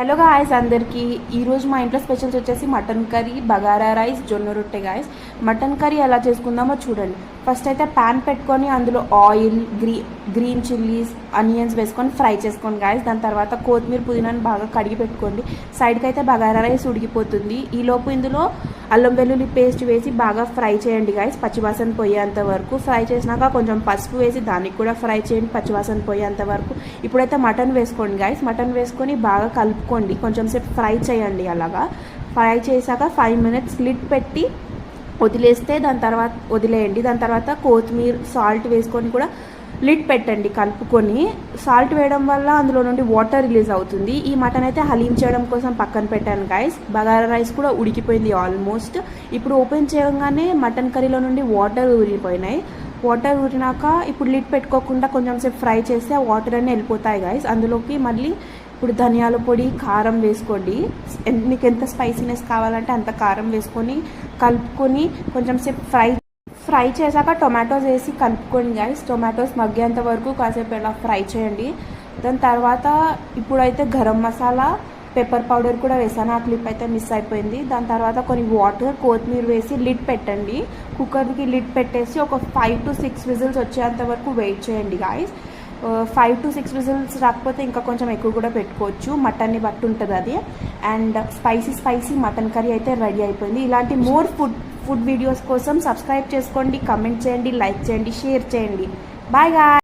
Hello guys అందరికీ ఈరోజు మా ఇంట్లో స్పెషల్స్ వచ్చేసి మటన్ కర్రీ, బగారా రైస్, జొన్న రొట్టె గాయస్. మటన్ కర్రీ ఎలా చేసుకుందామో చూడండి. ఫస్ట్ అయితే ప్యాన్ పెట్టుకొని అందులో ఆయిల్, గ్రీన్ చిల్లీస్, ఆనియన్స్ వేసుకొని ఫ్రై చేసుకోండి గాయస్. దాని తర్వాత కొత్తిమీర, పుదీనాను బాగా కడిగి పెట్టుకోండి. సైడ్కి అయితే బగారా రైస్ ఉడికిపోతుంది. ఈలోపు ఇందులో అల్లం వెల్లుల్లి పేస్ట్ వేసి బాగా ఫ్రై చేయండి గాయస్, పచ్చివాసన పోయేంత వరకు. ఫ్రై చేసినాక కొంచెం పసుపు వేసి దానికి కూడా ఫ్రై చేయండి, పచ్చివాసన పోయేంత వరకు. ఇప్పుడైతే మటన్ వేసుకోండి గాయస్. మటన్ వేసుకొని బాగా కలుపుకోండి, కొంచెం సేపు ఫ్రై చేయండి. అలాగా ఫ్రై చేశాక 5 minutes లిడ్ పెట్టి వదిలేస్తే వదిలేయండి. దాని తర్వాత కొత్తిమీర, సాల్ట్ వేసుకొని కూడా లిడ్ పెట్టండి కలుపుకొని. సాల్ట్ వేయడం వల్ల అందులో నుండి వాటర్ రిలీజ్ అవుతుంది. ఈ మటన్ అయితే హలీం చేయడం కోసం పక్కన పెట్టాను గైస్. బగారా రైస్ కూడా ఉడికిపోయింది ఆల్మోస్ట్. ఇప్పుడు ఓపెన్ చేయగానే మటన్ కర్రీలో నుండి వాటర్ ఊరిపోయినాయి. వాటర్ ఊరినాక ఇప్పుడు లిడ్ పెట్టుకోకుండా కొంచెం సేపు ఫ్రై చేస్తే ఆ వాటర్ అన్నీ వెళ్ళిపోతాయి గైస్. అందులోకి మళ్ళీ ఇప్పుడు ధనియాల పొడి, కారం వేసుకోండి. మీకు ఎంత స్పైసీనెస్ కావాలంటే అంత కారం వేసుకొని కలుపుకొని కొంచెం సేపు ఫ్రై చేశాక టొమాటోస్ వేసి కలుపుకోండి గైస్. టొమాటోస్ మగ్గేంత వరకు కాసేపు ఇలా ఫ్రై చేయండి. దాని తర్వాత ఇప్పుడైతే గరం మసాలా, పెప్పర్ పౌడర్ కూడా వేసాను. ఆ క్లిప్ అయితే మిస్ అయిపోయింది. దాని తర్వాత కొన్ని వాటర్, కొత్తిమీర వేసి లిడ్ పెట్టండి. కుక్కర్కి లిడ్ పెట్టేసి ఒక 5 to 6 విజిల్స్ వచ్చేంత వరకు వెయిట్ చేయండి గాయస్. 5 to 6 విజిల్స్ రాకపోతే ఇంకా కొంచెం ఎక్కువ కూడా పెట్టుకోవచ్చు, మటన్ని బట్టి ఉంటుంది అది. అండ్ స్పైసీ మటన్ కర్రీ అయితే రెడీ అయిపోయింది. ఇలాంటి మోర్ ఫుడ్ వీడియోస్ కోసం సబ్స్క్రైబ్ చేసుకోండి, కమెంట్ చేయండి, లైక్ చేయండి, షేర్ చేయండి. Bye guy.